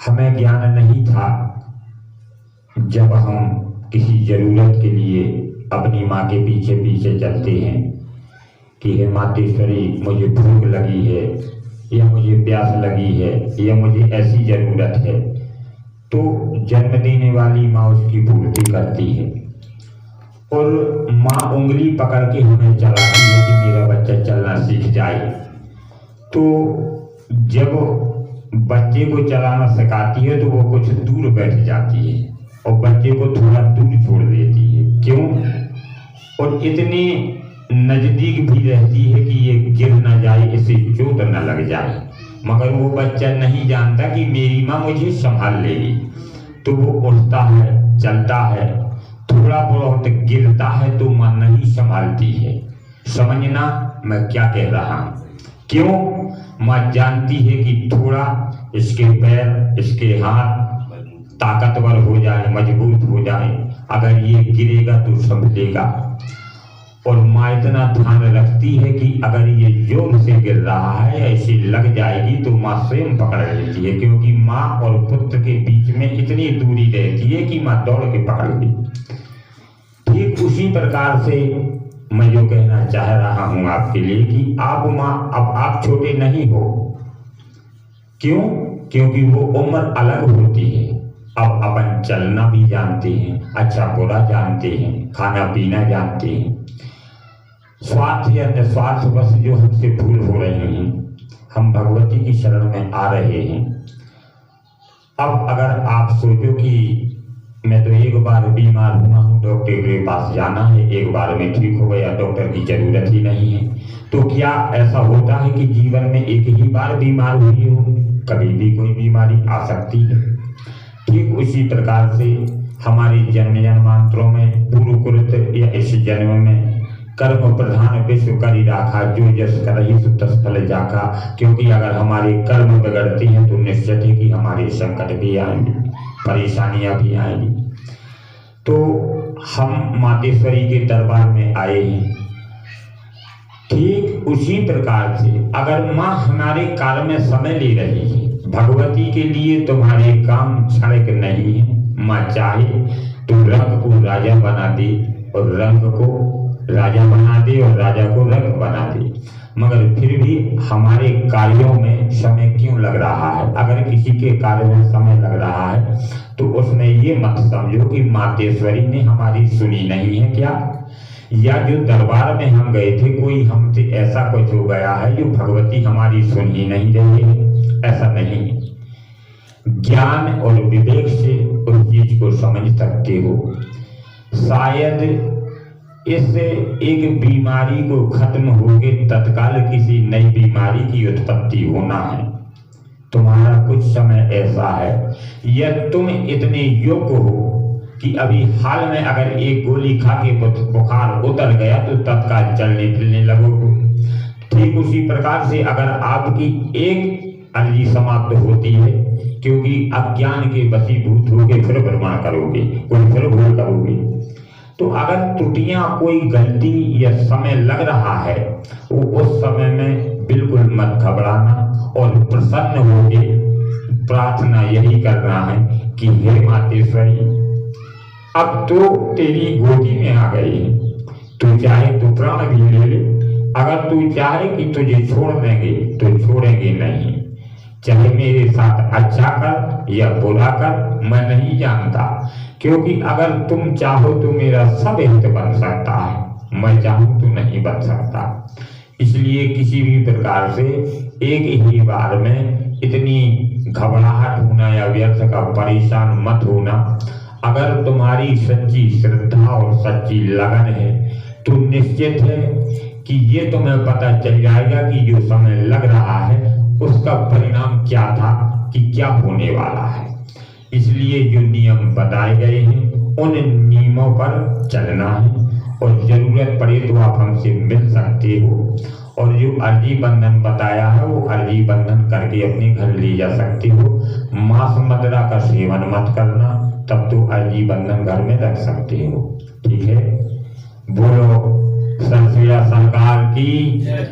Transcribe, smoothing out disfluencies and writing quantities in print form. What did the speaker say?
हमें ज्ञान नहीं था। जब हम किसी जरूरत के लिए अपनी माँ के पीछे पीछे चलते हैं कि हे मातेश्वरी मुझे भूख लगी है या मुझे प्यास लगी है या मुझे ऐसी जरूरत है, तो जन्म देने वाली माँ उसकी पूर्ति करती है। और माँ उंगली पकड़ के हमें चलाती है कि मेरा बच्चा चलना सीख जाए। तो जब बच्चे को चलाना सिखाती है तो वो कुछ दूर बैठ जाती है और बच्चे को थोड़ा दूर छोड़ देती है। क्यों? और इतने नजदीक भी रहती है कि ये गिर ना जाए, इसे चोट न लग जाए। मगर वो बच्चा नहीं जानता कि मेरी माँ मुझे संभाल लेगी। तो वो उठता है, चलता है, थोड़ा बहुत गिरता है तो माँ नहीं संभालती है। समझना मैं क्या कह रहा हूँ? क्यों? माँ जानती है कि थोड़ा इसके पैर, इसके हाथ ताकतवर हो जाए, मजबूत हो जाए, अगर ये गिरेगा तो संभलेगा। और माँ इतना ध्यान रखती है कि अगर ये जोर से गिर रहा है, ऐसी लग जाएगी तो माँ स्वयं पकड़ लेती है, क्योंकि माँ और पुत्र के बीच में इतनी दूरी रहती है कि माँ दौड़ के पकड़ ली। ठीक उसी प्रकार से मैं जो कहना चाह रहा हूँ आपके लिए कि आप माँ, अब आप छोटे नहीं हो। क्यों? क्योंकि वो उम्र अलग होती है। अब अपन चलना भी जानते हैं, अच्छा बुरा जानते हैं, खाना पीना जानते हैं। स्वार्थ या निस्वार्थ बस जो हमसे भूल हो रहे हैं, हम भगवती की शरण में आ रहे हैं। अब अगर आप सोचो कि मैं तो एक बार बीमार हुआ हूँ, डॉक्टर के पास जाना है, एक बार में ठीक हो गया, डॉक्टर की जरूरत ही नहीं है, तो क्या ऐसा होता है कि जीवन में एक ही बार बीमार हुई हो? कभी भी कोई बीमारी आ सकती है। ठीक उसी प्रकार से हमारे जन्म जन्मांतरों में पूर्व कृत या इस जन्म में कर्म प्रधान विश्व करी राखा, जो जस करहि सो तस फल जाका। क्योंकि अगर हमारे कर्म बिगड़ते हैं तो निश्चित है कि हमारे संकट भी आएंगे, परेशानियां भी आएंगी। तो हम मातेश्वरी के दरबार में आए हैं। ठीक उसी प्रकार से अगर माँ हमारे कार्य में समय ले रही है, भगवती के लिए तुम्हारे काम क्षणिक नहीं है। माँ चाहे तो रंग को राजा बना दे और रंग को राजा बना दे और राजा को रंग बना दे, मगर फिर भी हमारे कार्यों में समय क्यों लग रहा है? अगर किसी के कार्य में समय लग रहा है तो उसमें ये मत समझो कि मातेश्वरी ने हमारी सुनी नहीं है क्या, या जो दरबार में हम गए थे कोई हमसे ऐसा कुछ हो गया है जो भगवती हमारी सुन ही नहीं रही है। ऐसा नहीं है। ज्ञान और विवेक से उस चीज को समझ सकते हो। शायद इस एक बीमारी को खत्म होके तत्काल किसी नई बीमारी की उत्पत्ति होना है। तुम्हारा कुछ समय ऐसा है, या तुम इतने योग्य हो कि अभी हाल में अगर एक गोली खा के बुखार उतर गया तो तत्काल चलने फिरने लगोगे। ठीक उसी प्रकार से अगर आपकी एक अर्जी समाप्त होती है, क्योंकि अज्ञान के वशीभूत होकर फिर भ्रमण करोगे, कोई फिर भूल करोगे, तो अगर त्रुटियां कोई गलती या समय लग रहा है, वो उस समय में बिल्कुल मत घबराना और प्रसन्न होके प्रार्थना यही करना है कि हे मातेश्वरी, अब तो तेरी गोदी में आ गई, तू चाहे तो प्राण भी ले ले। अगर तू चाहे कि तुझे छोड़ देंगे तो छोड़ेंगे नहीं। चाहे मेरे साथ अच्छा कर या बुरा कर, मैं नहीं जानता, क्योंकि अगर तुम चाहो तो मेरा सब हित बन सकता है, मैं चाहूं तो नहीं बन सकता। इसलिए किसी भी प्रकार से एक ही बार में इतनी घबराहट होना या व्यर्थ का परेशान मत होना। अगर तुम्हारी सच्ची श्रद्धा और सच्ची लगन है तो निश्चित है कि ये तुम्हें पता चल जाएगा कि जो समय लग रहा है उसका परिणाम क्या था, कि क्या होने वाला है। इसलिए जो नियम बताए गए हैं उन नियमों पर चलना है, और जरूरत पड़े तो आप हमसे मिल सकते हो। और जो अर्जी बंधन बताया है वो अर्जी बंधन करके अपने घर ले जा सकते हो। मांस मदिरा का सेवन मत करना, तब तो अर्जी बंधन घर में रख सकते हो। ठीक है, बोलो सरसिया सरकार की।